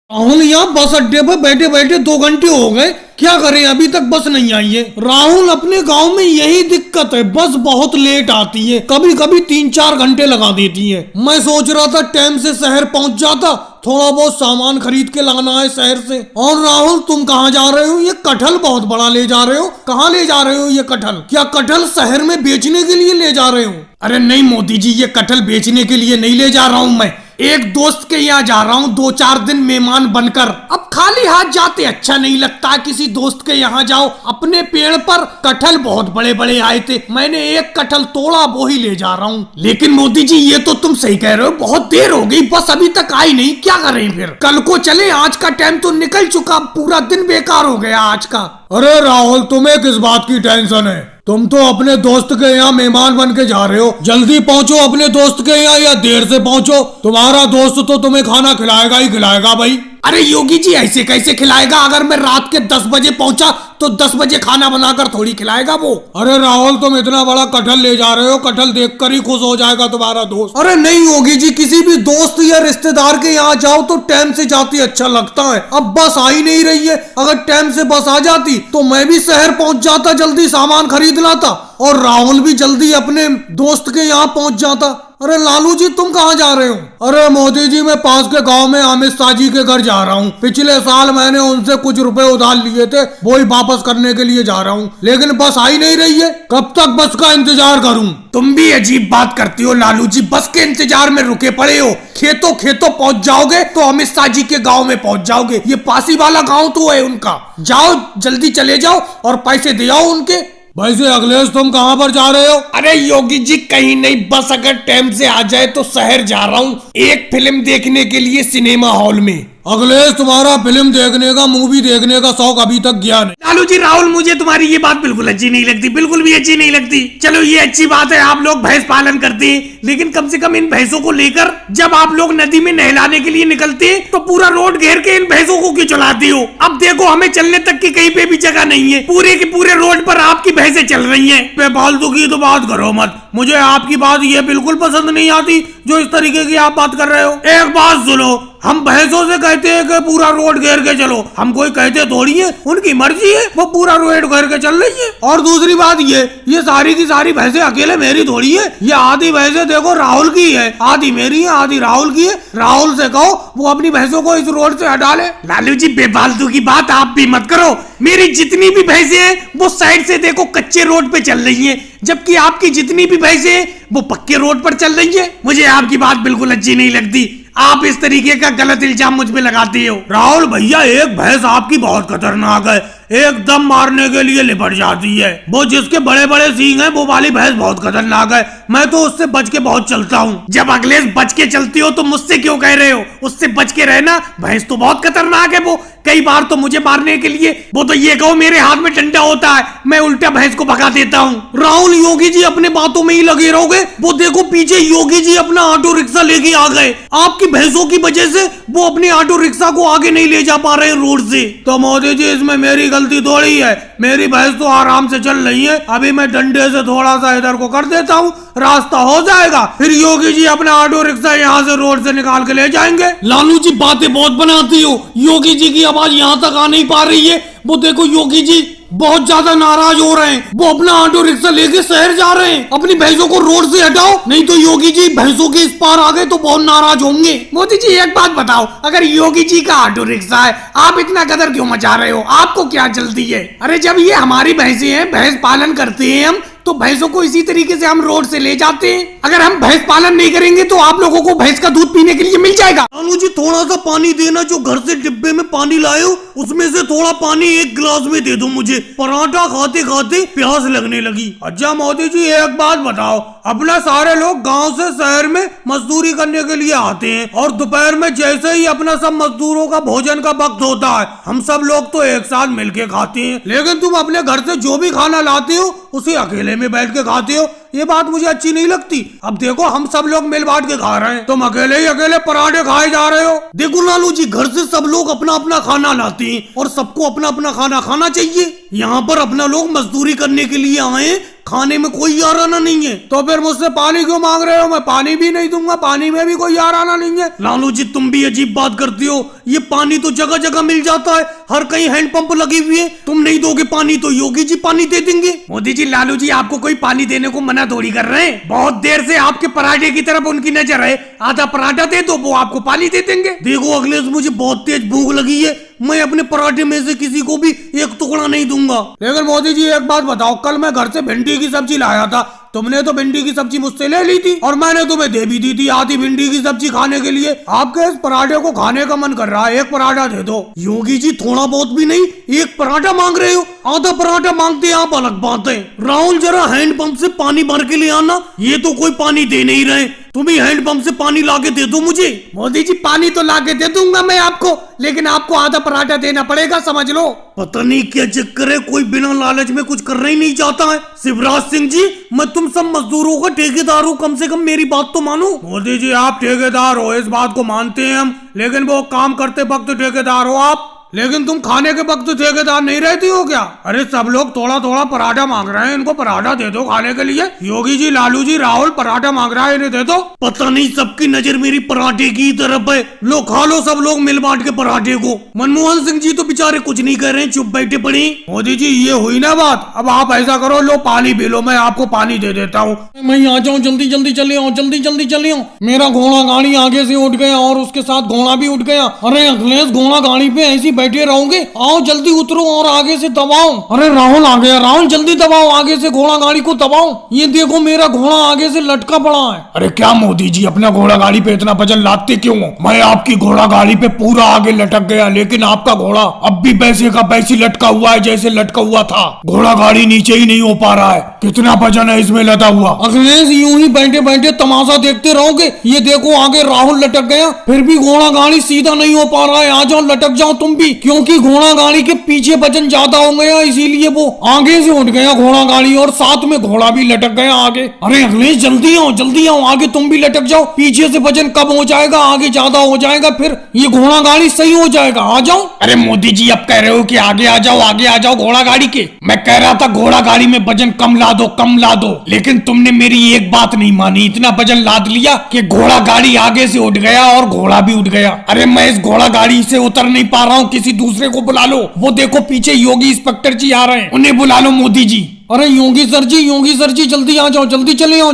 राहुल यहाँ बस अड्डे पर बैठे बैठे 2 घंटे हो गए। क्या करें, अभी तक बस नहीं आई है। राहुल, अपने गांव में यही दिक्कत है, बस बहुत लेट आती है, कभी कभी 3-4 घंटे लगा देती है। मैं सोच रहा था टाइम से शहर पहुंच जाता, थोड़ा बहुत सामान खरीद के लाना है शहर से। और राहुल, तुम कहाँ जा रहे हो? ये कटहल बहुत बड़ा ले जा रहे हो, कहाँ ले जा रहे हो ये कटहल? क्या कटहल शहर में बेचने के लिए ले जा रहे हो? अरे नहीं मोदी जी, ये कटहल बेचने के लिए नहीं ले जा रहा हूँ मैं, एक दोस्त के यहाँ जा रहा हूँ 2-4 दिन मेहमान बनकर। अब खाली हाथ जाते अच्छा नहीं लगता, किसी दोस्त के यहाँ जाओ। अपने पेड़ पर कटहल बहुत बड़े बड़े आए थे, मैंने एक कटहल तोड़ा, वो ही ले जा रहा हूँ। लेकिन मोदी जी, ये तो तुम सही कह रहे हो, बहुत देर हो गई, बस अभी तक आई नहीं। क्या करें फिर? कल को चले, आज का टाइम तो निकल चुका, पूरा दिन बेकार हो गया आज का। अरे राहुल, तुम्हें किस बात की टेंशन है? तुम तो अपने दोस्त के यहाँ मेहमान बन के जा रहे हो, जल्दी पहुँचो अपने दोस्त के यहाँ या देर से पहुँचो, तुम्हारा दोस्त तो तुम्हें खाना खिलाएगा ही खिलाएगा भाई। अरे योगी जी, ऐसे कैसे खिलाएगा? अगर मैं रात के 10 बजे पहुंचा तो 10 बजे खाना बनाकर थोड़ी खिलाएगा वो। अरे राहुल, तुम इतना बड़ा कटहल ले जा रहे हो, कटहल देखकर ही खुश हो जाएगा तुम्हारा दोस्त। अरे नहीं योगी जी, किसी भी दोस्त या रिश्तेदार के यहाँ जाओ तो टाइम से जाती अच्छा लगता है। अब बस आ ही नहीं रही है, अगर टाइम से बस आ जाती तो मैं भी शहर पहुंच जाता, जल्दी सामान खरीद लाता, और राहुल भी जल्दी अपने दोस्त के यहाँ पहुंच जाता। अरे लालू जी, तुम कहाँ जा रहे हो? अरे मोदी जी, मैं पास के गांव में अमित शाह जी के घर जा रहा हूँ। पिछले साल मैंने उनसे कुछ रुपए उधार लिए थे, वो ही वापस करने के लिए जा रहा हूँ, लेकिन बस आ ही नहीं रही है। कब तक बस का इंतजार करूँ? तुम भी अजीब बात करती हो लालू जी, बस के इंतजार में रुके पड़े हो। खेतों खेतों पहुँच जाओगे तो अमित शाह जी के गाँव में पहुँच जाओगे, ये पासी वाला गाँव तो है उनका। जाओ, जल्दी चले जाओ और पैसे दे आओ उनके। वैसे अखिलेश, तुम कहाँ पर जा रहे हो? अरे योगी जी, कहीं नहीं, बस अगर टाइम से आ जाए तो शहर जा रहा हूँ, एक फिल्म देखने के लिए सिनेमा हॉल में। अखिलेश, तुम्हारा फिल्म देखने का, मूवी देखने का शौक अभी तक गया नहीं। लालू जी, राहुल, मुझे तुम्हारी ये बात बिल्कुल अच्छी नहीं लगती, बिल्कुल भी अच्छी नहीं लगती। चलो ये अच्छी बात है, आप लोग भैंस पालन करते हैं, लेकिन कम से कम इन भैंसों को लेकर जब आप लोग नदी में नहलाने के लिए निकलते हैं तो पूरा रोड घेर के इन भैंसों को क्यों चलाते हो? अब देखो, हमें चलने तक की कहीं पे भी जगह नहीं है, पूरे के पूरे रोड पर आपकी भैंसें चल रही है। बेफालतू की तो बात करो मत, मुझे आपकी बात ये बिल्कुल पसंद नहीं आती जो इस तरीके की आप बात कर रहे हो। एक बात सुनो, हम भैंसों से कहते हैं कि पूरा रोड घेर के चलो, हम कोई कहते थोड़ी है, उनकी मर्जी है, वो पूरा रोड घेर के चल रही है। और दूसरी बात ये सारी की सारी भैंसें अकेले मेरी थोड़ी है, ये आधी भैंसें देखो राहुल की है, आधी मेरी है, आधी राहुल की है। राहुल से कहो वो अपनी भैंसों को इस रोड से हटा ले। लालू जी, बेफालतू की बात आप भी मत करो, मेरी जितनी भी भैंसें हैं वो साइड से देखो कच्चे रोड पे चल रही है, जबकि आपकी जितनी भी भैंसें हैं वो पक्के रोड पर चल रही है। मुझे आपकी बात बिल्कुल अच्छी नहीं लगती, आप इस तरीके का गलत इल्जाम मुझ पे लगाती हो। राहुल भैया, एक भैंस आपकी बहुत खतरनाक है, एकदम मारने के लिए लिपट जाती है। वो जिसके बड़े बड़े सींग हैं वो वाली भैंस बहुत खतरनाक है, मैं तो उससे बच के बहुत चलता हूँ। जब अखिलेश बच के चलती हो तो मुझसे क्यों कह रहे हो? उससे बच के रहना, भैंस तो बहुत खतरनाक है वो, कई बार तो मुझे मारने के लिए, वो तो ये कहो मेरे हाथ में डंडा होता है, मैं उल्टा भैंस को भगा देता हूँ। राहुल, योगी जी अपने बातों में ही लगे रहोगे, वो देखो पीछे योगी जी अपना ऑटो रिक्शा लेके आ गए, आपकी भैंसों की वजह से वो अपने ऑटो रिक्शा को आगे नहीं ले जा पा रहे रोड से। तो मोदी जी, इसमें मेरी गलती थोड़ी है, मेरी भैंस तो आराम से चल रही है, अभी मैं डंडे से थोड़ा सा इधर को कर देता हूँ, रास्ता हो जाएगा, फिर योगी जी अपना ऑटो रिक्शा यहाँ से रोड से निकाल के ले जाएंगे। लालू जी, बातें बहुत बनाती हो, योगी जी की आवाज यहाँ तक आ नहीं पा रही है, वो देखो योगी जी बहुत ज्यादा नाराज हो रहे हैं, वो अपना ऑटो रिक्शा लेके शहर जा रहे हैं। अपनी भैंसों को रोड से हटाओ, नहीं तो योगी जी भैंसों के इस पार आ गए तो बहुत नाराज होंगे। मोदी जी, एक बात बताओ, अगर योगी जी का ऑटो रिक्शा है, आप इतना कदर क्यों मचा रहे हो? आपको क्या जल्दी है? अरे जब ये हमारी भैंसें हैं, भैंस पालन करते हैं हम, तो भैंसों को इसी तरीके से हम रोड से ले जाते हैं। अगर हम भैंस पालन नहीं करेंगे तो आप लोगों को भैंस का दूध पीने के लिए मिल जाएगा। लालू जी, थोड़ा सा पानी देना, जो घर से डिब्बे में पानी लाए हो उसमें से थोड़ा पानी एक गिलास में दे दो मुझे, पराठा खाते खाते प्यास लगने लगी। अच्छा मोदी जी, एक बात बताओ, अपना सारे लोग गांव से शहर में मजदूरी करने के लिए आते हैं, और दोपहर में जैसे ही अपना सब मजदूरों का भोजन का वक्त होता है, हम सब लोग तो एक साथ मिलके खाते हैं, लेकिन तुम अपने घर से जो भी खाना लाते हो उसे अकेले में बैठ के खाते हो, ये बात मुझे अच्छी नहीं लगती। अब देखो हम सब लोग मिल बांट के खा रहे हैं, तुम अकेले ही अकेले पराठे खाए जा रहे हो। देखो लालू जी, घर से सब लोग अपना अपना खाना लाते हैं और सबको अपना अपना खाना खाना चाहिए। यहाँ पर अपना लोग मजदूरी करने के लिए आए, खाने में कोई याराना नहीं है। तो फिर मुझसे पानी क्यों मांग रहे हो? मैं पानी भी नहीं दूंगा, पानी में भी कोई याराना नहीं है। लालू जी तुम भी अजीब बात करती हो, ये पानी तो जगह जगह मिल जाता है, हर कहीं हैंडपंप लगी हुई है। तुम नहीं दोगे पानी तो योगी जी पानी दे देंगे। मोदी जी, लालू जी आपको कोई पानी देने को मना थोड़ी कर रहे हैं। बहुत देर से आपके पराठे की तरफ उनकी नजर है, आधा पराठा दे दो, वो आपको पानी दे देंगे। देखो अखिलेश, मुझे बहुत तेज भूख लगी है, मैं अपने पराठे में से किसी को भी एक टुकड़ा नहीं दूंगा। लेकिन मोदी जी एक बात बताओ, कल मैं घर से भिंडी की सब्जी लाया था, तुमने तो भिंडी की सब्जी मुझसे ले ली थी और मैंने तुम्हें दे भी दी थी आधी भिंडी की सब्जी खाने के लिए। आपके इस पराठे को खाने का मन कर रहा है, एक पराठा दे दो। योगी जी थोड़ा बहुत भी नहीं, एक पराठा मांग रहे हो, आधा पराठा मांगते हैं आप, अलग बात है। राहुल जरा हैंडपंप से पानी भर के ले आना, ये तो कोई पानी दे नहीं रहे, तुम ही हैंडपंप से पानी लाके दे दो मुझे। मोदी जी पानी तो लाके दे दूंगा मैं आपको, लेकिन आपको आधा पराठा देना पड़ेगा, समझ लो। पता नहीं क्या चक्कर है, कोई बिना लालच में कुछ करना ही नहीं चाहता है। शिवराज सिंह जी, मैं तुम सब मजदूरों का ठेकेदार हूँ, कम से कम मेरी बात तो मानो। मोदी जी आप ठेकेदार हो, इस बात को मानते हैं हम, लेकिन वो काम करते वक्त ठेकेदार हो आप, लेकिन तुम खाने के वक्त ठेकेदार नहीं रहती हो क्या? अरे सब लोग थोड़ा थोड़ा पराठा मांग रहे हैं, इनको पराठा दे दो खाने के लिए। योगी जी, लालू जी, राहुल पराठा मांग रहा है, इन्हें दे दो। पता नहीं सबकी नजर मेरी पराठे की तरफ है। लो खा लो सब लोग मिल बांट के पराठे को। मनमोहन सिंह जी तो बेचारे कुछ नहीं कर रहे हैं, चुप बैठे पड़े। मोदी जी ये हुई ना बात, अब आप ऐसा करो, लो पानी पी लो, मैं आपको पानी दे देता हूँ। मैं आ जाऊँ, जल्दी जल्दी चले आओ, जल्दी जल्दी चले आओ। मेरा घोड़ा गाड़ी आगे से उठ गया और उसके साथ घोड़ा भी उठ गया। अरे अखिलेश, घोड़ा गाड़ी पे ऐसी बैठे रहोगे? आओ जल्दी उतरो और आगे से दबाओ। अरे राहुल आ गया, राहुल जल्दी दबाओ, आगे से घोड़ा गाड़ी को दबाओ। ये देखो मेरा घोड़ा आगे से लटका पड़ा है। अरे क्या मोदी जी, अपना घोड़ा गाड़ी पे इतना वजन लादते क्यों हो? मैं आपकी घोड़ा गाड़ी पे पूरा आगे लटक गया, लेकिन आपका घोड़ा अब भी वैसे का वैसी लटका हुआ है जैसे लटका हुआ था। घोड़ा गाड़ी नीचे ही नहीं हो पा रहा है, कितना वजन है इसमें लदा हुआ। अखिलेश यूं ही बैठे बैठे तमाशा देखते रहोगे? ये देखो आगे राहुल लटक गया, फिर भी घोड़ा गाड़ी सीधा नहीं हो पा रहा है। आ जाओ, लटक जाओ तुम भी, क्योंकि घोड़ा गाड़ी के पीछे वजन ज्यादा हो गया, इसीलिए वो आगे से उठ गया घोड़ा गाड़ी, और साथ में घोड़ा भी लटक गया आगे। अरे अखिलेश जल्दी आओ, आगे तुम भी लटक जाओ, पीछे से वजन कम हो जाएगा, आगे ज्यादा हो जाएगा, फिर ये घोड़ा गाड़ी सही हो जाएगा। आ जाओ। अरे मोदी जी अब कह रहे हो कि आगे आ जाओ घोड़ा गाड़ी के। मैं कह रहा था घोड़ा गाड़ी में वजन कम ला दो, लेकिन तुमने मेरी एक बात नहीं मानी, इतना वजन लाद लिया कि घोड़ा गाड़ी आगे से उठ गया और घोड़ा भी उठ गया। अरे मैं इस घोड़ा गाड़ी से उतर नहीं पा रहा हूँ, किसी दूसरे को बुला लो। वो देखो पीछे योगी इंस्पेक्टर जी आ रहे हैं, उन्हें बुला लो मोदी जी। अरे योगी सर जी जल्दी आ जाओ, जल्दी चले आओ,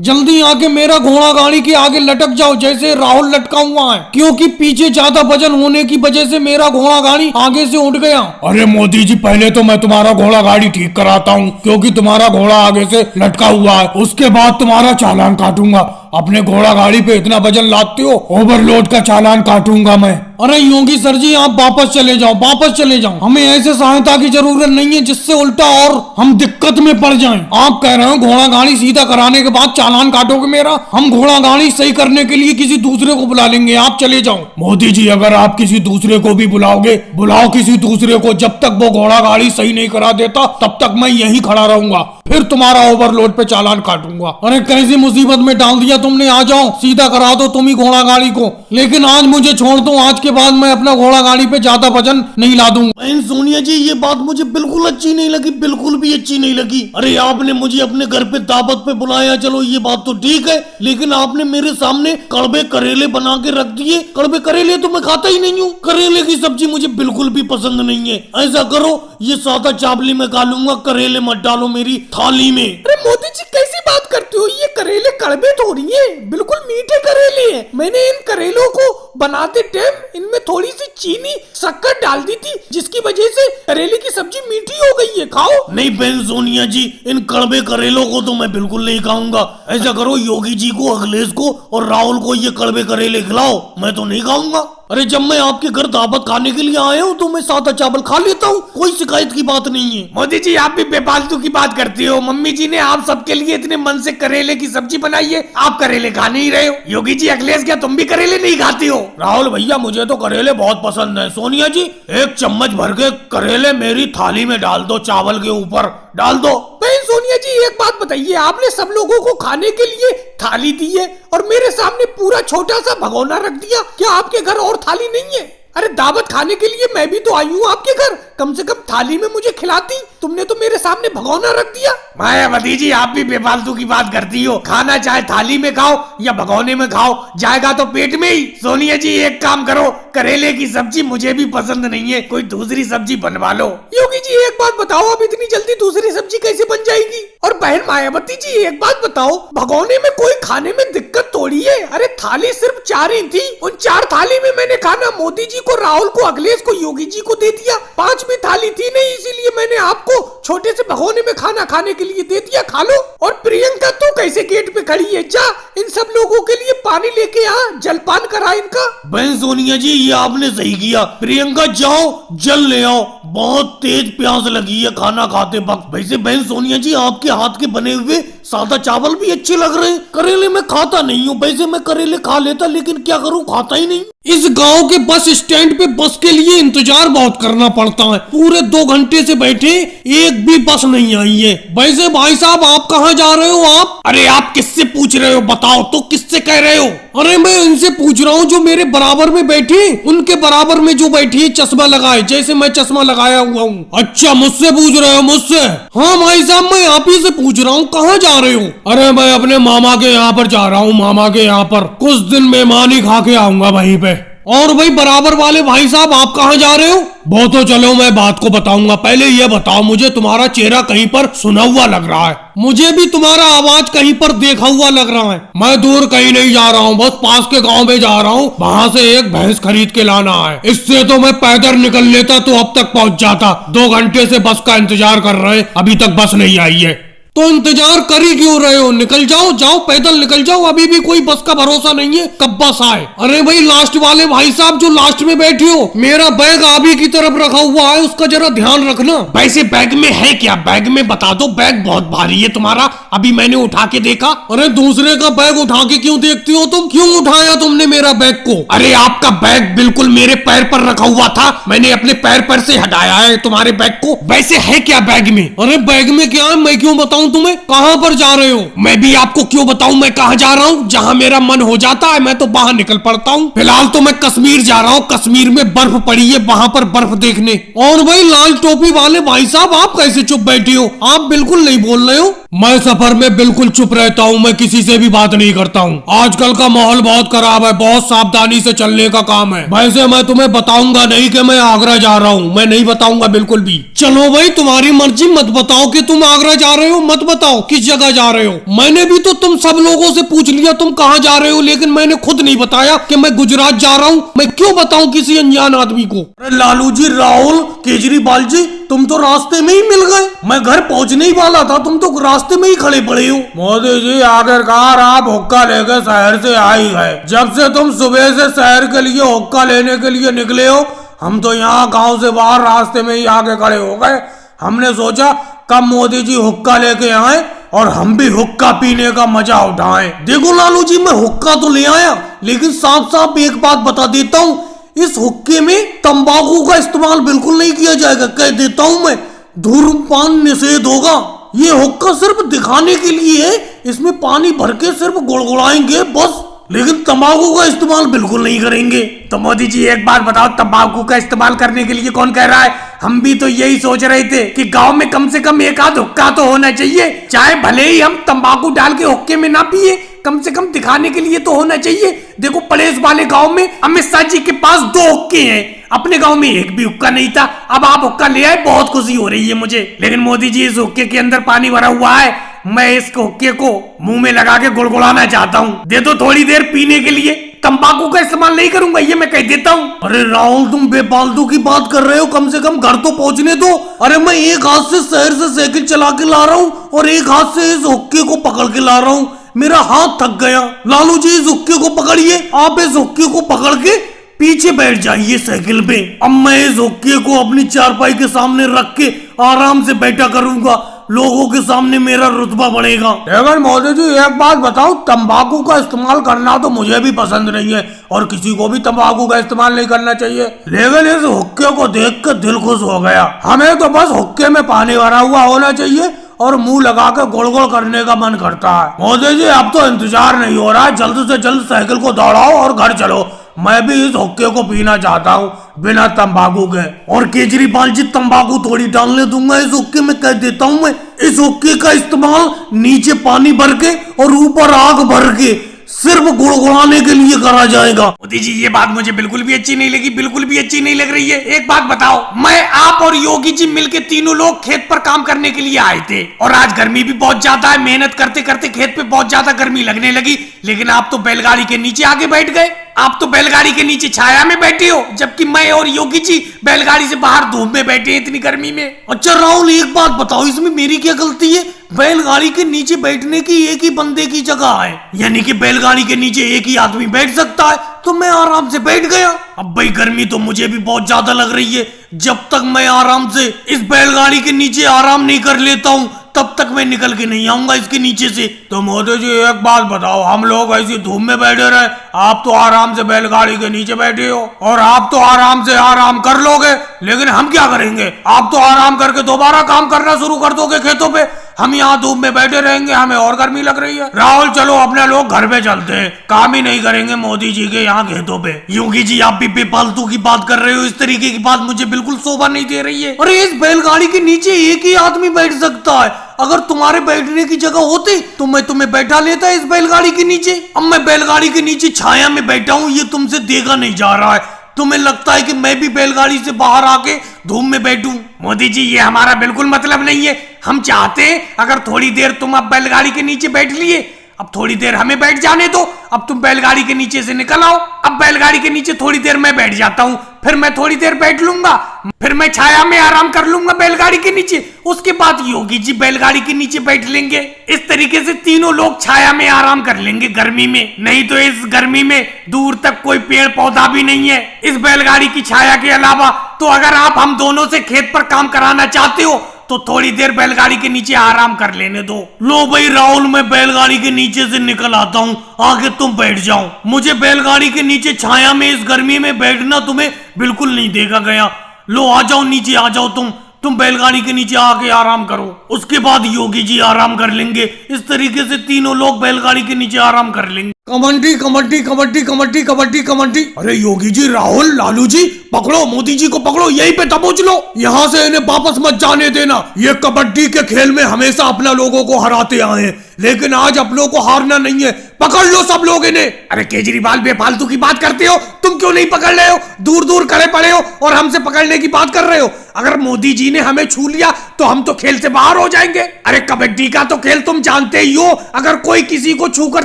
जल्दी आके मेरा घोड़ा गाड़ी के आगे लटक जाओ जैसे राहुल लटका हुआ है, क्योंकि पीछे ज्यादा वजन होने की वजह से मेरा घोड़ा गाड़ी आगे से उठ गया। अरे मोदी जी, पहले तो मैं तुम्हारा घोड़ा गाड़ी ठीक कराता हूँ, क्योंकि तुम्हारा घोड़ा आगे से लटका हुआ है, उसके बाद तुम्हारा चालान काटूंगा। अपने घोड़ा गाड़ी पे इतना वजन लादते हो, ओवरलोड का चालान काटूंगा मैं। अरे योगी सर जी, आप वापस चले जाओ, हमें ऐसे सहायता की जरूरत नहीं है जिससे उल्टा और हम दिक्कत में पड़ जाएं। आप कह रहे हो घोड़ा गाड़ी सीधा कराने के बाद चालान काटोगे मेरा, हम घोड़ा गाड़ी सही करने के लिए किसी दूसरे को बुला लेंगे, आप चले जाओ। मोदी जी अगर आप किसी दूसरे को भी बुलाओगे, बुलाओ किसी दूसरे को, जब तक वो घोड़ा गाड़ी सही नहीं करा देता तब तक मैं यहीं खड़ा रहूंगा, फिर तुम्हारा ओवरलोड पे चालान काटूंगा। अरे कैसी मुसीबत में डाल दिया तुमने, आ जाओ सीधा करा दो तुम ही घोड़ा गाड़ी को, लेकिन आज मुझे छोड़ दो, आज के बाद मैं अपना घोड़ा गाड़ी पे ज्यादा वजन नहीं ला दूंगा। बहन सोनिया जी, ये बात मुझे बिल्कुल अच्छी नहीं लगी, बिल्कुल भी अच्छी नहीं लगी। अरे आपने मुझे अपने घर पे दावत पे बुलाया, चलो ये बात तो ठीक है, लेकिन आपने मेरे सामने कड़वे करेले बना के रख दिए। कड़वे करेले तो मैं खाता ही नहीं हूँ, करेले की सब्जी मुझे बिल्कुल भी पसंद नहीं है। ऐसा करो, ये सादा चावली में खा लूंगा, करेले मत डालो मेरी थाली में। अरे मोदी जी कैसी बात करते हो, ये करेले कड़वे थोड़ी है, बिल्कुल मीठे करेले हैं। मैंने इन करेलों को बनाते टाइम इनमें थोड़ी सी चीनी शक्कर डाल दी थी, जिसकी वजह से करेले की सब्जी मीठी हो गई है, खाओ। नहीं बहन सोनिया जी, इन कड़वे करेलों को तो मैं बिल्कुल नहीं खाऊंगा। ऐसा करो, योगी जी को, अखिलेश को और राहुल को ये कड़वे करेले खिलाओ, मैं तो नहीं खाऊंगा। अरे जब मैं आपके घर दावत खाने के लिए आया हूँ तो मैं सादा चावल खा लेता हूँ, कोई शिकायत की बात नहीं है। मोदी जी आप भी बेफालतू की बात करते हो, मम्मी जी ने आप सबके लिए इतने मन से करेले की सब्जी बनाई है, आप करेले खा नहीं रहे हो। योगी जी, अखिलेश, क्या तुम भी करेले नहीं खाते हो? राहुल भैया, मुझे तो करेले बहुत पसंद है। सोनिया जी, एक चम्मच भर के करेले मेरी थाली में डाल दो, चावल के ऊपर डाल दो। बहन सोनिया जी एक बात बताइए, आपने सब लोगों को खाने के लिए थाली दी है और मेरे सामने पूरा छोटा सा भगोना रख दिया। क्या आपके घर और थाली नहीं है? अरे दावत खाने के लिए मैं भी तो आई हूँ आपके घर, कम से कम थाली में मुझे खिलाती। तुमने तो मेरे सामने भगोना रख दिया। मायावती जी आप भी बेफालतू की बात करती हो। खाना चाहे थाली में खाओ या भगोने में खाओ, जाएगा तो पेट में ही। सोनिया जी एक काम करो, करेले की सब्जी मुझे भी पसंद नहीं है, कोई दूसरी सब्जी बनवा लो। योगी जी एक बात बताओ, अब इतनी जल्दी दूसरी सब्जी कैसे बन जाएगी? और बहन मायावती जी एक बात बताओ, भगोने में कोई खाने में दिक्कत थोड़ी है। अरे थाली सिर्फ 4 ही थी, उन 4 थाली में मैंने खाना मोदी जी को, राहुल को, अखिलेश को, योगी जी को दे दिया। 5वीं थाली थी नहीं, इसीलिए मैंने आपको छोटे से भगोने में खाना खाने के लिए दे दिया, खा लो। और प्रियंका तो कैसे गेट पे खड़ी है, जा इन सब लोगों के लिए पानी लेके आ, जलपान करा इनका। बहन सोनिया जी ये आपने सही किया, प्रियंका जाओ जल ले आओ, बहुत तेज प्यास लगी है खाना खाते वक्त। वैसे बहन सोनिया जी आपके हाथ के बने हुए सादा चावल भी अच्छे लग रहे हैं। करेले मैं खाता नहीं हूँ, वैसे मैं करेले खा लेता, लेकिन क्या करूँ खाता ही नहीं। इस गांव के बस स्टैंड पे बस के लिए इंतजार बहुत करना पड़ता है, पूरे 2 घंटे से बैठे, एक भी बस नहीं आई है। वैसे भाई साहब आप कहाँ जा रहे हो आप? अरे आप किससे पूछ रहे हो, बताओ तो किससे कह रहे हो? अरे मैं इनसे पूछ रहा हूँ जो मेरे बराबर में बैठी, उनके बराबर में जो बैठी है चश्मा लगाए, जैसे मैं चश्मा लगाया हुआ हूँ। अच्छा मुझसे पूछ रहे हो? मुझसे? हाँ भाई साहब मैं आप ही से पूछ रहा हूँ, कहाँ जा रहे हो? अरे मैं अपने मामा के यहाँ पर जा रहा हूँ, मामा के यहाँ पर कुछ दिन मेहमानी खा के आऊंगा वहीं पे। और भाई बराबर वाले भाई साहब आप कहाँ जा रहे हो? वो तो चलो मैं बात को बताऊंगा, पहले ये बताओ मुझे तुम्हारा चेहरा कहीं पर सुना हुआ लग रहा है। मुझे भी तुम्हारा आवाज कहीं पर देखा हुआ लग रहा है। मैं दूर कहीं नहीं जा रहा हूँ, बस पास के गांव में जा रहा हूँ, वहाँ से एक भैंस खरीद के लाना है। इससे तो मैं पैदल निकल लेता तो अब तक पहुँच जाता। 2 घंटे से बस का इंतजार कर रहे, अभी तक बस नहीं आई है। तो इंतजार कर ही क्यों रहे हो? निकल जाओ, जाओ पैदल निकल जाओ, अभी भी कोई बस का भरोसा नहीं है कब बस आए। अरे भाई लास्ट वाले भाई साहब जो लास्ट में बैठे हो, मेरा बैग आगे की तरफ रखा हुआ है, उसका जरा ध्यान रखना। वैसे बैग में है क्या? बैग में बता दो, बैग बहुत भारी है तुम्हारा, अभी मैंने उठा के देखा। अरे दूसरे का बैग उठा के क्यों देखती हो तुम? क्यों उठाया तुमने मेरा बैग को? अरे आपका बैग बिल्कुल मेरे पैर पर रखा हुआ था, मैंने अपने पैर पर से हटाया है तुम्हारे बैग को। वैसे है क्या बैग में? अरे बैग में क्या है मैं क्यों बताऊं तुम्हें? कहां पर जा रहे हो? मैं भी आपको क्यों बताऊं मैं कहां जा रहा हूं? जहां मेरा मन हो जाता है मैं तो बाहर निकल पड़ता हूं। फिलहाल तो मैं कश्मीर जा रहा हूं, कश्मीर में बर्फ पड़ी है, वहां पर बर्फ देखने। और भाई लाल टोपी वाले भाई साहब आप कैसे चुप बैठे हो? आप बिल्कुल नहीं बोल रहे हो। मैं सफर में बिल्कुल चुप रहता हूँ, मैं किसी से भी बात नहीं करता हूँ। आजकल का माहौल बहुत खराब है, बहुत सावधानी से चलने का काम है। वैसे मैं तुम्हें बताऊंगा नहीं कि मैं आगरा जा रहा हूँ, मैं नहीं बताऊंगा बिल्कुल भी। चलो भाई तुम्हारी मर्जी, मत बताओ कि तुम आगरा जा रहे हो, मत बताओ किस जगह जा रहे हो। मैंने भी तो तुम सब लोगों से पूछ लिया तुम कहाँ जा रहे हो, लेकिन मैंने खुद नहीं बताया कि मैं गुजरात जा रहा हूँ। मैं क्यों बताऊं किसी अनजान आदमी को? अरे लालू जी, राहुल, केजरीवाल जी, तुम तो रास्ते में ही मिल गए। मैं घर पहुंचने ही वाला था, तुम तो रास्ते में ही खड़े पड़े हो। मोदी जी आखिरकार आप हुक्का लेकर शहर से आई गए। जब से तुम सुबह से शहर के लिए हुक्का लेने के लिए निकले हो, हम तो यहाँ गांव से बाहर रास्ते में ही आके खड़े हो गए। हमने सोचा कब मोदी जी हुक्का लेके आए और हम भी हुक्का पीने का मजा उठाएं। देखो लालू जी, मैं हुक्का तो ले आया, लेकिन साफ साफ एक बात बता देता हूँ, इस हुक्के में तंबाकू का इस्तेमाल बिल्कुल नहीं किया जाएगा। कह देता हूँ मैं, धूम्रपान निषेध होगा। ये हुक्का सिर्फ दिखाने के लिए है, इसमें पानी भर के सिर्फ गुड़गुड़ाएंगे बस, लेकिन तंबाकू का इस्तेमाल बिल्कुल नहीं करेंगे। तो मोदी जी एक बात बताओ, तंबाकू का इस्तेमाल करने के लिए कौन कह रहा है? हम भी तो यही सोच रहे थे कि गांव में कम से कम एक आध हुक्का तो होना चाहिए, चाहे भले ही हम तंबाकू डाल के हुक्के में ना पिए, कम से कम दिखाने के लिए तो होना चाहिए। देखो पड़ोस वाले गांव में अमित शाह जी के पास 2 हुक्के हैं, अपने गांव में एक भी हुक्का नहीं था। अब आप हुक्का ले आए, बहुत खुशी हो रही है मुझे। लेकिन मोदी जी इस हुक्के के अंदर पानी भरा हुआ है, मैं इस हुक्के को मुंह में लगा के गुड़गुड़ाना चाहता हूँ। दे दो थोड़ी देर पीने के लिए, तंबाकू का इस्तेमाल नहीं करूंगा, ये मैं कह देता हूँ। अरे राहुल तुम बेफालतू की बात कर रहे हो, कम से कम घर तो पहुंचने दो। अरे मैं एक हाथ से शहर से साइकिल चला के ला रहा हूँ और एक हाथ से इस हुक्के को पकड़ के ला रहा हूँ, मेरा हाथ थक गया। लालू जी इस हुक्के को पकड़िए, आप इस हुक्के को पकड़ के पीछे बैठ जाइए साइकिल पे। अब मैं इस हुक्के को अपनी चारपाई के सामने रख के आराम से बैठा करूंगा। लोगों के सामने मेरा रुतबा बढ़ेगा। लेकिन मोदी जी एक बात बताओ, तंबाकू का इस्तेमाल करना तो मुझे भी पसंद नहीं है और किसी को भी तंबाकू का इस्तेमाल नहीं करना चाहिए, लेकिन इस हुक्के को देख कर दिल खुश हो गया। हमें तो बस हुक्के में पानी भरा हुआ होना चाहिए और मुंह लगा के गोल गोल करने का मन करता है। मोदी जी अब तो इंतजार नहीं हो रहा है, जल्द से जल्द साइकिल को दौड़ाओ और घर चलो। मैं भी इस हुक्के को पीना चाहता हूँ बिना तंबाकू के। और केजरीवाल जी, तंबाकू थोड़ी डालने दूंगा इस हुक्के में, कह देता हूँ मैं। इस हुक्के का इस्तेमाल नीचे पानी भर के और ऊपर आग भर के सिर्फ गुड़गुड़ाने के लिए करा जाएगा। मोदी जी ये बात मुझे बिल्कुल भी अच्छी नहीं लगी, बिल्कुल भी अच्छी नहीं लग रही है। एक बात बताओ, मैं, आप और योगी जी मिलके तीनों लोग खेत पर काम करने के लिए आए थे और आज गर्मी भी बहुत ज्यादा है, मेहनत करते करते खेत पे बहुत ज्यादा गर्मी लगने लगी, लेकिन आप तो बैलगाड़ी के नीचे आके बैठ गए। आप तो बैलगाड़ी के नीचे छाया में बैठे हो, जबकि मैं और योगी जी बैलगाड़ी से बाहर धूप में बैठे हैं इतनी गर्मी में। अच्छा राहुल, एक बात बताओ, इसमें मेरी क्या गलती है? बैलगाड़ी के नीचे बैठने की एक ही बंदे की जगह है, यानी कि बैलगाड़ी के नीचे एक ही आदमी बैठ सकता है, तो मैं आराम से बैठ गया। अब भाई गर्मी तो मुझे भी बहुत ज्यादा लग रही है, जब तक मैं आराम से इस बैलगाड़ी के नीचे आराम नहीं कर लेता हूँ तब तक मैं निकल के नहीं आऊंगा इसके नीचे से। तो मोदी जी एक बात बताओ, हम लोग ऐसी धूप में बैठे रहे, आप तो आराम से बैलगाड़ी के नीचे बैठे हो और आप तो आराम से आराम कर लोगे, लेकिन हम क्या करेंगे? आप तो आराम करके दोबारा काम करना शुरू कर दोगे खेतों पे, हम यहाँ धूप में बैठे रहेंगे, हमें और गर्मी लग रही है। राहुल चलो अपने लोग घर पे चलते हैं, काम ही नहीं करेंगे मोदी जी के यहाँ खेतों पे। योगी जी आप भी बेफालतू की बात कर रहे हो, इस तरीके की बात मुझे बिल्कुल शोभा नहीं दे रही है। अरे इस बैलगाड़ी के नीचे एक ही आदमी बैठ सकता है, अगर तुम्हारे बैठने की जगह होती तो मैं तुम्हें बैठा लेता इस बैलगाड़ी के नीचे। अब मैं बैलगाड़ी के नीचे छाया में बैठा हूँ, ये तुमसे देखा नहीं जा रहा है, तुम्हें लगता है कि मैं भी बैलगाड़ी से बाहर आके धूप में बैठूं। मोदी जी ये हमारा बिल्कुल मतलब नहीं है, हम चाहते हैं अगर थोड़ी देर तुम अब बैलगाड़ी के नीचे बैठ लिए, अब थोड़ी देर हमें बैठ जाने दो, अब तुम बैलगाड़ी के नीचे से निकल आओ, अब बैलगाड़ी के नीचे थोड़ी देर मैं बैठ जाता हूँ, फिर मैं थोड़ी देर बैठ लूंगा, फिर मैं छाया में आराम कर लूंगा बैलगाड़ी के नीचे, उसके बाद योगी जी बैलगाड़ी के नीचे बैठ लेंगे। इस तरीके से तीनों लोग छाया में आराम कर लेंगे गर्मी में। नहीं तो इस गर्मी में दूर तक कोई पेड़ पौधा भी नहीं है इस बैलगाड़ी की छाया के अलावा। तो अगर आप हम दोनों से खेत पर काम कराना चाहते हो तो थोड़ी देर बैलगाड़ी के नीचे आराम कर लेने दो। लो भाई राहुल, मैं बैलगाड़ी के नीचे से निकल आता हूँ, आगे तुम बैठ जाओ। मुझे बैलगाड़ी के नीचे छाया में इस गर्मी में बैठना तुम्हें बिल्कुल नहीं देखा गया। लो आ जाओ, नीचे आ जाओ, तुम बैलगाड़ी के नीचे आके आराम करो, उसके बाद योगी जी आराम कर लेंगे। इस तरीके से तीनों लोग बैलगाड़ी के नीचे आराम कर लेंगे। कबड्डी कबड्डी कबड्डी कबड्डी कबड्डी कबड्डी। अरे योगी जी, राहुल, लालू जी, पकड़ो मोदी जी को, पकड़ो, यहीं पे दबोच लो, यहाँ से इन्हें वापस मत जाने देना। ये कबड्डी के खेल में हमेशा अपना लोगों को हराते आए हैं, लेकिन आज अपनों को हारना नहीं है, पकड़ लो सब लोग इन्हें। अरे केजरीवाल बेफालतू की बात करते हो, तुम क्यों नहीं पकड़ रहे हो? दूर दूर खड़े पड़े हो और हमसे पकड़ने की बात कर रहे हो। अगर मोदी जी ने हमें छू लिया तो हम तो खेल से बाहर हो जाएंगे। अरे कबड्डी का तो खेल तुम जानते ही हो, अगर कोई किसी को छूकर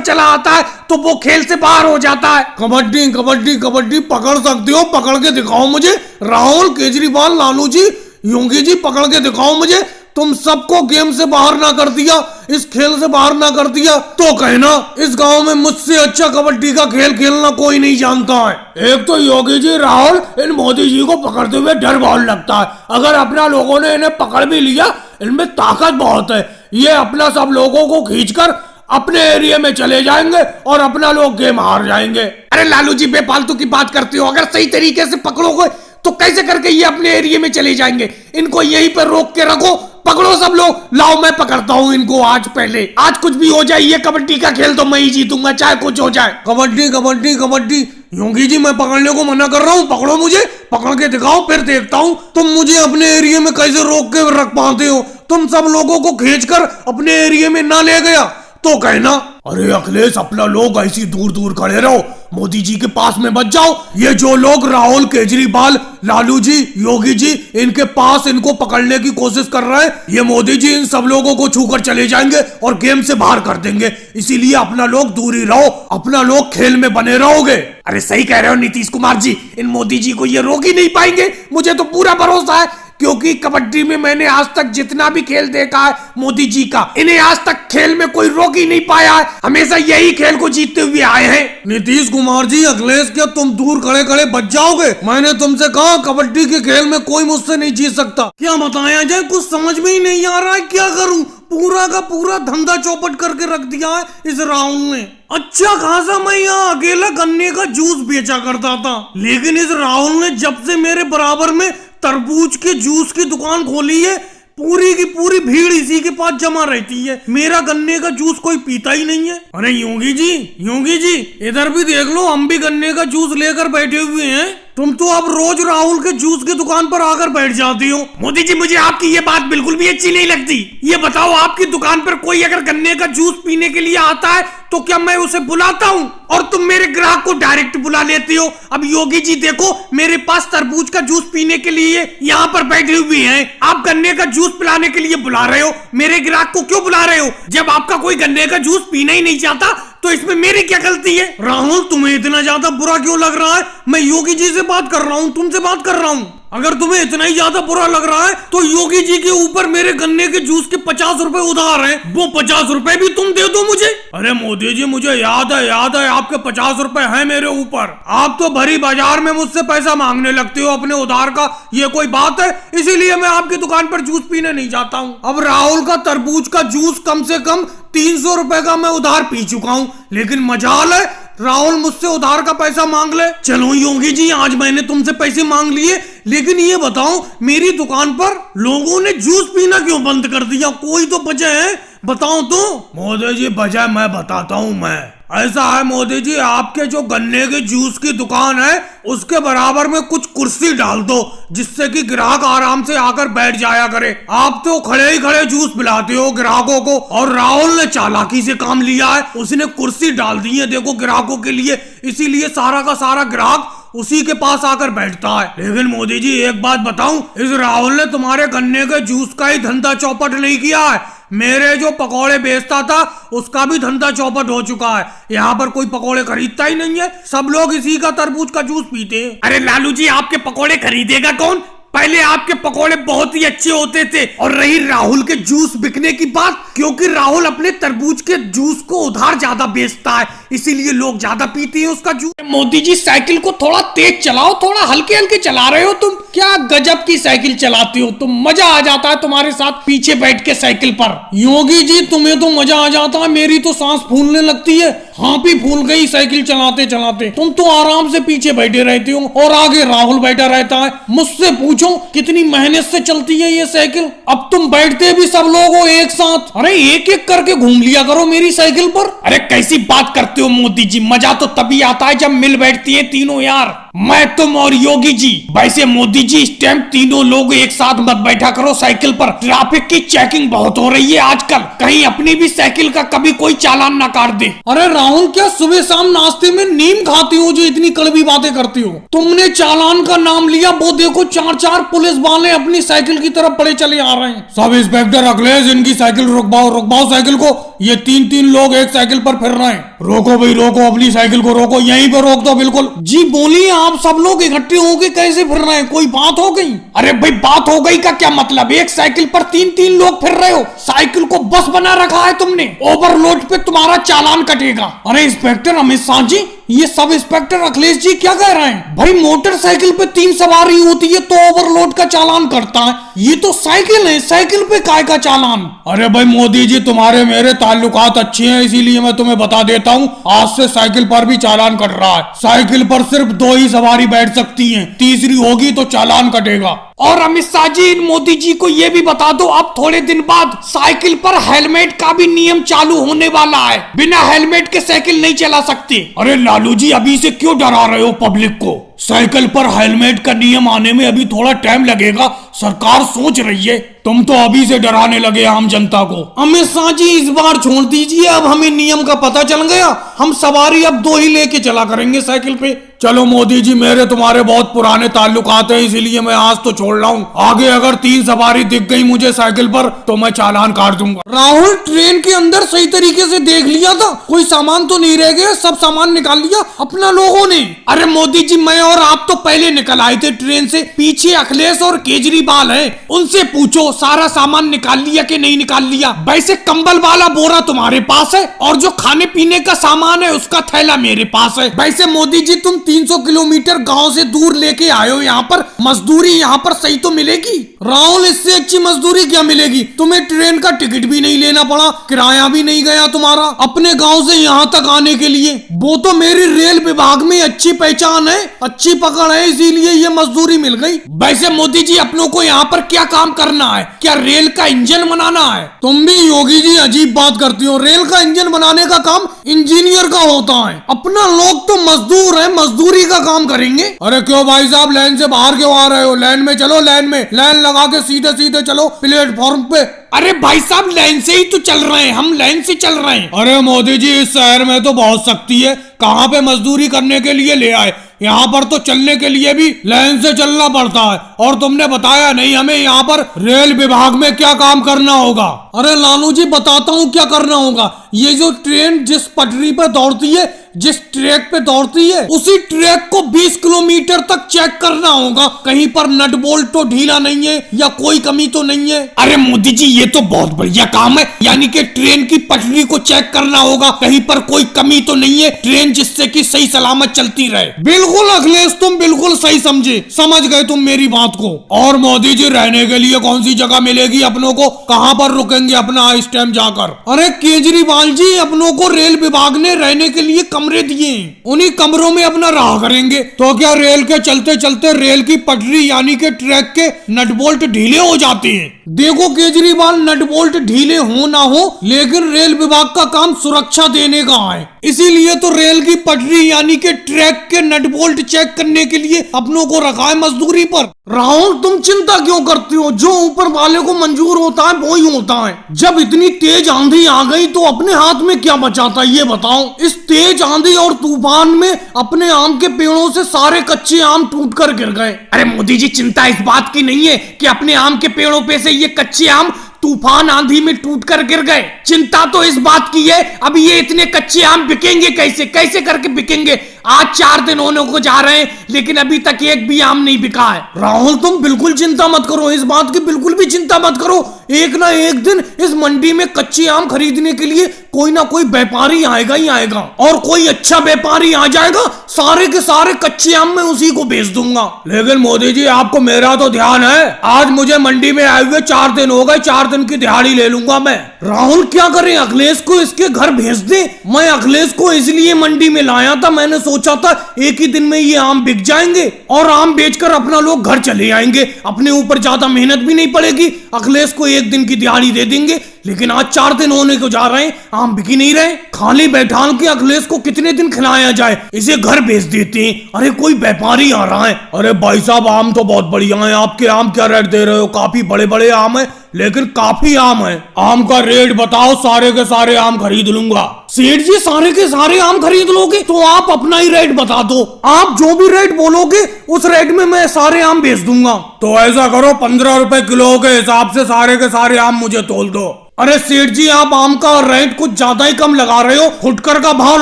चला आता है तो वो खेल से बाहर हो जाता है। कबड्डी कबड्डी कबड्डी पकड़ सकते हो, पकड़ के दिखाओ मुझे। राहुल, केजरीवाल, लालू जी, योगी जी, पकड़ के दिखाओ मुझे। तुम सबको गेम से बाहर ना कर दिया, इस खेल से बाहर ना कर दिया तो कहना इस गांव में मुझसे अच्छा कबड्डी का खेल खेलना कोई नहीं जानता है। एक तो योगी जी, राहुल, इन मोदी जी को पकड़ते हुए डर बहुत लगता है। अगर अपना लोगों ने इन्हें पकड़ भी लिया, इनमें ताकत बहुत है, ये अपना सब लोगों को खींचकर अपने एरिया में चले जाएंगे और अपना लोग गेम हार जाएंगे। अरे लालू जी बेफालतू की बात करते हो, अगर सही तरीके से पकड़ोगे तो कैसे करके ये अपने एरिया में चले जाएंगे? इनको यहीं पर रोक के रखो, पकड़ो सब लोग। लाओ मैं पकड़ता हूँ इनको आज, पहले आज कुछ भी हो जाए, ये कबड्डी का खेल तो मैं ही जीतूंगा, चाहे कुछ हो जाए। कबड्डी कबड्डी कबड्डी। योगी जी, मैं पकड़ने को मना कर रहा हूँ, पकड़ो मुझे, पकड़ के दिखाओ, फिर देखता हूँ तुम मुझे अपने एरिया में कैसे रोक के रख पाते हो। तुम सब लोगों को खींचकर अपने एरिया में ना ले गया तो कहना अरे अखिलेश, अपना लोग ऐसी दूर दूर खड़े रहो, मोदी जी के पास में बच जाओ। ये जो लोग राहुल, केजरीवाल, लालू जी, योगी जी इनके पास इनको पकड़ने की कोशिश कर रहे हैं, ये मोदी जी इन सब लोगों को छूकर चले जाएंगे और गेम से बाहर कर देंगे। इसीलिए अपना लोग दूरी रहो, अपना लोग खेल में बने रहोगे। अरे सही कह रहे हो नीतीश कुमार जी, इन मोदी जी को ये रोक ही नहीं पाएंगे। मुझे तो पूरा भरोसा है क्योंकि कबड्डी में मैंने आज तक जितना भी खेल देखा है मोदी जी का, इन्हें आज तक खेल में कोई रोक ही नहीं पाया है, हमेशा यही खेल को जीतते हुए आए हैं। नीतीश कुमार जी, अखिलेश, क्या तुम दूर खड़े खड़े बच जाओगे? मैंने तुमसे कहा कबड्डी के खेल में कोई मुझसे नहीं जीत सकता। क्या बताया जाए, कुछ समझ में ही नहीं आ रहा है, क्या करूं? पूरा का पूरा धंधा चौपट करके रख दिया है इस राहुल ने। अच्छा खासा मैं यहाँ अकेला गन्ने का जूस बेचा करता था, लेकिन इस राहुल ने जब से मेरे बराबर में तरबूज के जूस की दुकान खोली है, पूरी की पूरी भीड़ इसी के पास जमा रहती है। मेरा गन्ने का जूस कोई पीता ही नहीं है। अरे योगी जी इधर भी देख लो, हम भी गन्ने का जूस लेकर बैठे हुए हैं। तुम तो अब रोज राहुल के जूस की दुकान पर आकर बैठ जाती हो। मोदी जी, मुझे आपकी ये बात बिल्कुल भी अच्छी नहीं लगती। ये बताओ, आपकी दुकान पर कोई अगर गन्ने का जूस पीने के लिए आता है तो क्या मैं उसे बुलाता हूँ और तुम मेरे ग्राहक को डायरेक्ट बुला लेती हो? अब योगी जी देखो, मेरे पास तरबूज का जूस पीने के लिए यहाँ पर बैठे हुए हैं, आप गन्ने का जूस पिलाने के लिए बुला रहे हो, मेरे ग्राहक को क्यों बुला रहे हो? जब आपका कोई गन्ने का जूस पीना ही नहीं चाहता तो इसमें मेरी क्या गलती है? राहुल, तुम्हें इतना ज्यादा बुरा क्यों लग रहा है? मैं योगी जी से बात कर रहा हूँ, तुमसे बात कर रहा हूँ। अगर तुम्हें इतना ही ज्यादा बुरा लग रहा है तो योगी जी के ऊपर मेरे गन्ने के जूस के 50 रुपए उधार हैं, वो 50 रुपए भी तुम दे दो मुझे। अरे मोदी जी, मुझे याद है आपके 50 रुपए हैं मेरे ऊपर। आप तो भरी बाजार में मुझसे पैसा मांगने लगते हो अपने उधार का, ये कोई बात है? इसीलिए मैं आपकी दुकान पर जूस पीने नहीं जाता हूँ। अब राहुल का तरबूज का जूस कम से कम 300 रुपए का मैं उधार पी चुका हूँ, लेकिन मजाल है राहुल मुझसे उधार का पैसा मांग ले। चलो योगी जी, आज मैंने तुमसे पैसे मांग लिए, लेकिन ये बताओ मेरी दुकान पर लोगों ने जूस पीना क्यों बंद कर दिया? कोई तो वजह है, बताओ तो। मोदी जी, वजह मैं बताता हूँ। ऐसा है मोदी जी, आपके जो गन्ने के जूस की दुकान है उसके बराबर में कुछ कुर्सी डाल दो, जिससे कि ग्राहक आराम से आकर बैठ जाया करे। आप तो खड़े ही खड़े जूस पिलाते हो ग्राहकों को, और राहुल ने चालाकी से काम लिया है, उसने कुर्सी डाल दी है देखो ग्राहकों के लिए, इसीलिए सारा का सारा ग्राहक उसी के पास आकर बैठता है। लेकिन मोदी जी, एक बात बताऊं, इस राहुल ने तुम्हारे गन्ने के जूस का ही धंधा चौपट नहीं किया है, मेरे जो पकोड़े बेचता था उसका भी धंधा चौपट हो चुका है। यहाँ पर कोई पकोड़े खरीदता ही नहीं है, सब लोग इसी का तरबूज का जूस पीते हैं। अरे लालू जी, आपके पकोड़े खरीदेगा कौन? पहले आपके पकोड़े बहुत ही अच्छे होते थे। और रही राहुल के जूस बिकने की बात, क्योंकि राहुल अपने तरबूज के जूस को उधार ज्यादा बेचता है, इसीलिए लोग ज्यादा पीते हैं उसका जूस। मोदी जी, साइकिल को थोड़ा तेज चलाओ, थोड़ा हल्के हल्के चला रहे हो तुम। क्या गजब की साइकिल चलाती हो तुम, मजा आ जाता है तुम्हारे साथ पीछे बैठ के साइकिल पर। योगी जी, तुम्हें तो मजा आ जाता है, मेरी तो सांस फूलने लगती है। हाँ भी फूल गई साइकिल चलाते चलाते। तुम तो आराम से पीछे बैठे रहते हो और आगे राहुल बैठा रहता है। मुझसे पूछो कितनी मेहनत से चलती है ये साइकिल। अब तुम बैठते भी सब लोग हो एक साथ, अरे एक एक करके घूम लिया करो मेरी साइकिल पर। अरे कैसी बात करते हो मोदी जी, मजा तो तभी आता है जब मिल बैठती है तीनों यार, मैं, तुम और योगी जी। वैसे मोदी जी, इस टाइम तीनों लोग एक साथ मत बैठा करो साइकिल पर, ट्रैफिक की चेकिंग बहुत हो रही है आजकल, कहीं अपनी भी साइकिल का कभी कोई चालान ना काट दे। अरे राहुल, क्या सुबह शाम नाश्ते में नीम खाती हो जो इतनी कड़वी बातें करती हो? तुमने चालान का नाम लिया, वो देखो 4-4 पुलिस वाले अपनी साइकिल की तरफ बड़े चले आ रहे हैं। सब इंस्पेक्टर अखिलेश, इनकी साइकिल रुकवाओ साइकिल को, ये 3-3 लोग एक साइकिल पर फिर रहे हैं। रोको भाई रोको, अपनी साइकिल को रोको, यहीं पर रोक दो बिल्कुल। जी बोलिए, आप सब लोग इकट्ठे होके कैसे फिर रहे हैं, कोई बात हो गई? अरे भाई, बात हो गई का क्या मतलब? एक साइकिल पर 3-3 लोग फिर रहे हो, साइकिल को बस बना रखा है तुमने, ओवरलोड पे तुम्हारा चालान कटेगा। अरे इंस्पेक्टर अमित शाह जी, ये सब इंस्पेक्टर अखिलेश जी क्या कह रहे हैं? भाई मोटरसाइकिल पे 3 सवारी होती है तो ओवरलोड का चालान करता है, ये तो साइकिल है, साइकिल पे काय का चालान? अरे भाई मोदी जी, तुम्हारे मेरे ताल्लुकात अच्छे हैं, इसीलिए मैं तुम्हें बता देता हूँ, आज से साइकिल पर भी चालान कट रहा है। साइकिल पर सिर्फ 2 ही सवारी बैठ सकती हैं, तीसरी होगी तो चालान कटेगा। और अमित शाह जी, इन मोदी जी को ये भी बता दो, अब थोड़े दिन बाद साइकिल पर हेलमेट का भी नियम चालू होने वाला है, बिना हेलमेट के साइकिल नहीं चला सकते। अरे लालू जी, अभी से क्यों डरा रहे हो पब्लिक को? साइकिल पर हेलमेट का नियम आने में अभी थोड़ा टाइम लगेगा, सरकार सोच रही है, तुम तो अभी से डराने लगे आम जनता को। अमित शाह जी, इस बार छोड़ दीजिए, अब हमें नियम का पता चल गया, हम सवारी अब 2 ही लेके चला करेंगे साइकिल पे, चलो मोदी जी, मेरे तुम्हारे बहुत पुराने ताल्लुकात हैं, इसीलिए मैं आज तो छोड़ रहा हूँ। आगे अगर 3 सवारी दिख गई मुझे साइकिल पर तो मैं चालान काट दूंगा। राहुल, ट्रेन के अंदर सही तरीके से देख लिया था, कोई सामान तो नहीं रह गया? सब सामान निकाल लिया अपना लोगों ने? अरे मोदी जी, मैं और आप तो पहले निकल आए थे ट्रेन से, पीछे अखिलेश और केजरीवाल हैं, उनसे पूछो सारा सामान निकाल लिया कि नहीं निकाल लिया। वैसे कंबल वाला बोरा तुम्हारे पास है और जो खाने पीने का सामान है उसका थैला मेरे पास है। वैसे मोदी जी, तुम 300 किलोमीटर गांव से दूर लेके आए हो यहाँ पर, मजदूरी यहाँ पर सही तो मिलेगी? राहुल, इससे अच्छी मजदूरी क्या मिलेगी? तुम्हें ट्रेन का टिकट भी नहीं लेना पड़ा, किराया भी नहीं गया तुम्हारा अपने गांव से यहाँ तक आने के लिए। वो तो मेरी रेल विभाग में अच्छी पहचान है, अच्छी पकड़ है, इसीलिए ये मजदूरी मिल गई। वैसे मोदी जी, अपनों को यहाँ पर क्या काम करना है? क्या रेल का इंजन बनाना है? तुम भी योगी जी अजीब बात करती हो, रेल का इंजन बनाने का काम इंजीनियर का होता है, अपना लोग तो मजदूर है, मजदूरी का काम करेंगे। अरे क्यों भाई साहब, लाइन से बाहर क्यों आ रहे हो? लाइन में चलो, लाइन में लाइन लगा के सीधे सीधे चलो प्लेटफॉर्म पे। अरे भाई साहब, लाइन से ही तो चल रहे हैं, हम लाइन से चल रहे हैं। अरे मोदी जी, इस शहर में तो बहुत सख्ती है, कहाँ पे मजदूरी करने के लिए ले आए? यहाँ पर तो चलने के लिए भी लाइन से चलना पड़ता है, और तुमने बताया नहीं हमें यहाँ पर रेल विभाग में क्या काम करना होगा। अरे लालू जी, बताता हूँ क्या करना होगा। ये जो ट्रेन जिस पटरी पर दौड़ती है, जिस ट्रैक पे दौड़ती है, उसी ट्रैक को 20 किलोमीटर तक चेक करना होगा, कहीं पर नट बोल्ट तो ढीला नहीं है या कोई कमी तो नहीं है। अरे मोदी जी, ये तो बहुत बढ़िया काम है, यानी कि ट्रेन की पटरी को चेक करना होगा, कहीं पर कोई कमी तो नहीं है, ट्रेन जिससे कि सही सलामत चलती रहे। बिल्कुल अखिलेश, तुम बिल्कुल सही समझे, समझ गए तुम मेरी बात को। और मोदी जी, रहने के लिए कौन सी जगह मिलेगी अपनों को? कहाँ पर रुकेंगे अपना इस टाइम जाकर? अरे केजरीवाल जी, अपनों को रेल विभाग ने रहने के लिए कमरे दिए, उन्हीं कमरों में अपना रहा करेंगे। तो क्या रेल के चलते चलते रेल की पटरी यानी के ट्रैक के नट बोल्ट ढीले हो जाते हैं? देखो केजरीवाल, नट बोल्ट ढीले हो ना हो, लेकिन रेल विभाग का काम सुरक्षा देने का है, इसीलिए तो रेल की पटरी यानी के ट्रैक के नट बोल्ट चेक करने के लिए अपनों को रखा है मजदूरी पर। राहुल, तुम चिंता क्यों करती हो? जो ऊपर वाले को मंजूर होता है वो ही होता है। जब इतनी तेज आंधी आ गई तो अपने हाथ में क्या बचा था ये बताओ? इस तेज आंधी और तूफान में अपने आम के पेड़ों से सारे कच्चे आम टूट कर गिर गए। अरे मोदी जी, चिंता इस बात की नहीं है कि अपने आम के पेड़ों पे से ये कच्चे आम तूफान आंधी में टूटकर गिर गए। चिंता तो इस बात की है, अब ये इतने कच्चे आम बिकेंगे कैसे? कैसे करके बिकेंगे? आज 4 दिन होने को जा रहे हैं, लेकिन अभी तक एक भी आम नहीं बिका है। राहुल, तुम बिल्कुल चिंता मत करो, इस बात की बिल्कुल भी चिंता मत करो। एक ना एक दिन इस मंडी में कच्चे आम खरीदने के लिए कोई ना कोई व्यापारी आएगा ही आएगा, और कोई अच्छा व्यापारी आ जाएगा, सारे के सारे कच्चे आम मैं उसी को बेच दूंगा। लेकिन मोदी जी, आपको मेरा तो ध्यान है, आज मुझे मंडी में आए हुए 4 दिन हो गए, 4 दिन की दिहाड़ी ले लूंगा मैं। राहुल, क्या करें? अखिलेश को इसके घर भेज दे। मैं अखिलेश को इसलिए मंडी में लाया था, मैंने सोचा था एक ही दिन में ये आम बिक जाएंगे और आम बेचकर अपना लोग घर चले आएंगे, अपने ऊपर ज्यादा मेहनत भी नहीं पड़ेगी, अखिलेश को 1 दिन की दिहाड़ी दे देंगे। लेकिन आज 4 दिन होने को जा रहे हैं, आम बिक ही नहीं रहे। खाली बैठाल के अखिलेश को कितने दिन खिलाया जाए? इसे घर भेज देते हैं। अरे कोई व्यापारी आ रहा है। अरे भाई साहब, आम तो बहुत बढ़िया है, आपके आम क्या रेट दे रहे हो? काफी बड़े बड़े आम है, लेकिन काफी आम है। आम का रेट बताओ, सारे के सारे आम खरीद लूंगा। सेठ जी, सारे के सारे आम खरीद लोगे तो आप अपना ही रेट बता दो, आप जो भी रेट बोलोगे उस रेट में मैं सारे आम बेच दूंगा। तो ऐसा करो, 15 रुपए किलो के हिसाब से सारे के सारे आम मुझे तोल दो। अरे सेठ जी, आप आम का रेट कुछ ज्यादा ही कम लगा रहे हो, फुटकर का भाव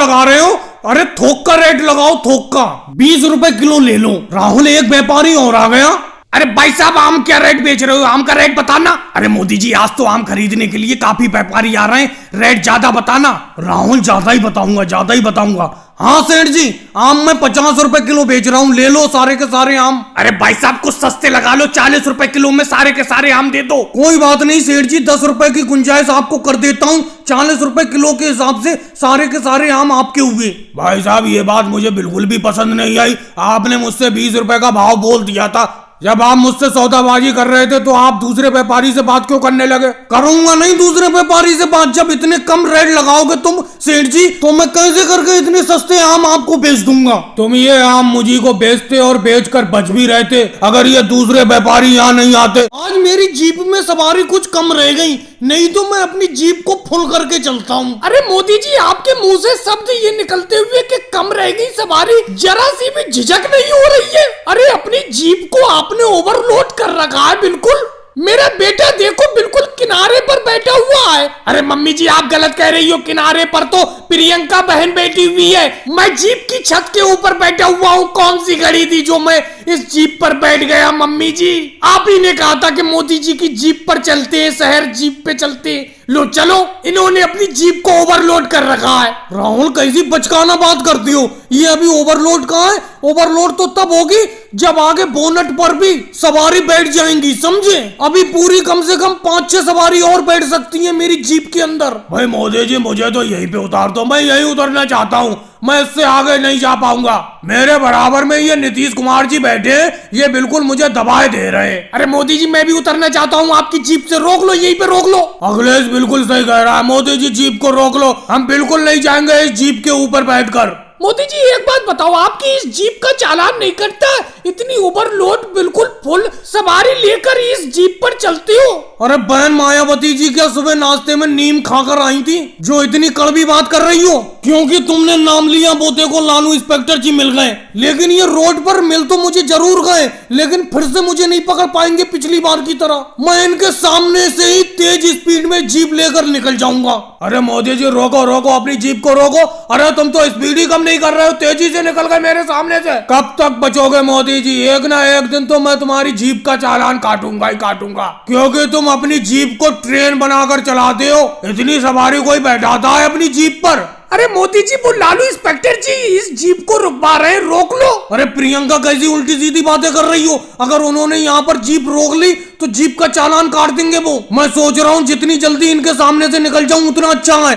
लगा रहे हो। अरे थोक का रेट लगाओ, थोक का 20 रुपए किलो ले लो। राहुल, एक व्यापारी और आ गया। अरे भाई साहब, आम क्या रेट बेच रहे हो? आम का रेट बताना। अरे मोदी जी, आज तो आम खरीदने के लिए काफी व्यापारी आ रहे हैं, रेट ज्यादा बताना। राहुल, ज्यादा ही बताऊंगा, ज्यादा ही बताऊंगा। हाँ सेठ जी, आम मैं 50 रुपए किलो बेच रहा हूँ, ले लो सारे के सारे आम। अरे भाई साहब, कुछ सस्ते लगा लो, 40 रुपए किलो में सारे के सारे आम दे दो। कोई बात नहीं सेठ जी, 10 रुपए की गुंजाइश आपको कर देता हूँ, 40 रुपए किलो के हिसाब से सारे के सारे आम आपके हुए। भाई साहब, ये बात मुझे बिल्कुल भी पसंद नहीं आई, आपने मुझसे 20 रुपए का भाव बोल दिया था। जब आप मुझसे सौदाबाजी कर रहे थे तो आप दूसरे व्यापारी से बात क्यों करने लगे? करूंगा नहीं दूसरे व्यापारी से बात, जब इतने कम रेट लगाओगे तुम सेठ जी, तो मैं कैसे करके इतने सस्ते आम आपको बेच दूंगा। तुम ये आम मुझी को बेचते और बेचकर बच भी रहते अगर ये दूसरे व्यापारी यहाँ नहीं आते। आज मेरी जीप में सवारी कुछ कम रह गई, नहीं तो मैं अपनी जीप को फुल करके चलता हूँ। अरे मोदी जी, आपके मुंह से शब्द ये निकलते हुए कि कम रहेगी सवारी, जरा सी भी झिझक नहीं हो रही है? अरे अपनी जीप को आपने ओवरलोड कर रखा है बिल्कुल। मेरा बेटा देखो बिल्कुल किनारे पर बैठा हुआ है। अरे मम्मी जी, आप गलत कह रही हो, किनारे पर तो प्रियंका बहन बैठी हुई है। मैं जीप की छत के ऊपर बैठा हुआ हूँ। कौन सी घड़ी थी जो मैं इस जीप पर बैठ गया? मम्मी जी, आप ही ने कहा था कि मोदी जी की जीप पर चलते हैं, शहर जीप पे चलते हैं। लो चलो, इन्होंने अपनी जीप को ओवरलोड कर रखा है। राहुल, कैसी बचकाना बात करती हो? ये अभी ओवरलोड कहाँ है? ओवरलोड तो तब होगी जब आगे बोनट पर भी सवारी बैठ जाएंगी, समझे? अभी पूरी कम से कम 5-6 सवारी और बैठ सकती है मेरी जीप के अंदर। भाई मोदी जी, मुझे तो यहीं पे उतार दो, मैं यहीं उतरना चाहता हूँ। मैं इससे आगे नहीं जा पाऊंगा। मेरे बराबर में ये नीतीश कुमार जी बैठे, ये बिल्कुल मुझे दबाए दे रहे। अरे मोदी जी, मैं भी उतरना चाहता हूँ, आपकी जीप से रोक लो, यहीं पे रोक लो। अखिलेश बिल्कुल सही कह रहा है। मोदी जी, जीप को रोक लो, हम बिल्कुल नहीं जाएंगे इस जीप के ऊपर बैठकर। मोदी जी एक बात बताओ, आपकी इस जीप का चालान नहीं कटता? इतनी ओवरलोड बिल्कुल फुल सवारी लेकर इस जीप पर चलते हो? अरे बहन मायावती जी, क्या सुबह नाश्ते में नीम खाकर आई थी जो इतनी कड़वी बात कर रही हो? क्योंकि तुमने नाम लिया बोते को लालू इंस्पेक्टर जी मिल गए, लेकिन ये रोड पर मिल तो मुझे जरूर गए, लेकिन फिर से मुझे नहीं पकड़ पाएंगे पिछली बार की तरह। मैं इनके सामने से ही तेज स्पीड में जीप लेकर निकल जाऊंगा। अरे मोदी जी, रोको रोको, अपनी जीप को रोको। अरे तुम तो स्पीड ही कम नहीं कर रहे हो, तेजी से निकल गए मेरे सामने से। कब तक बचोगे मोदी जी? एक ना एक दिन तो मैं तुम्हारी जीप का चालान काटूंगा ही काटूंगा, क्योंकि तुम अपनी जीप को ट्रेन बनाकर चलाते हो। इतनी सवारी कोई बैठाता है अपनी जीप पर? अरे मोदी जी, वो लालू इंस्पेक्टर जी इस जीप को रुकवा रहे हैं, रोक लो। अरे प्रियंका, कैसी उल्टी सीधी बातें कर रही हो? अगर उन्होंने यहाँ पर जीप रोक ली तो जीप का चालान काट देंगे वो। मैं सोच रहा हूँ जितनी जल्दी इनके सामने से निकल जाऊं उतना अच्छा है।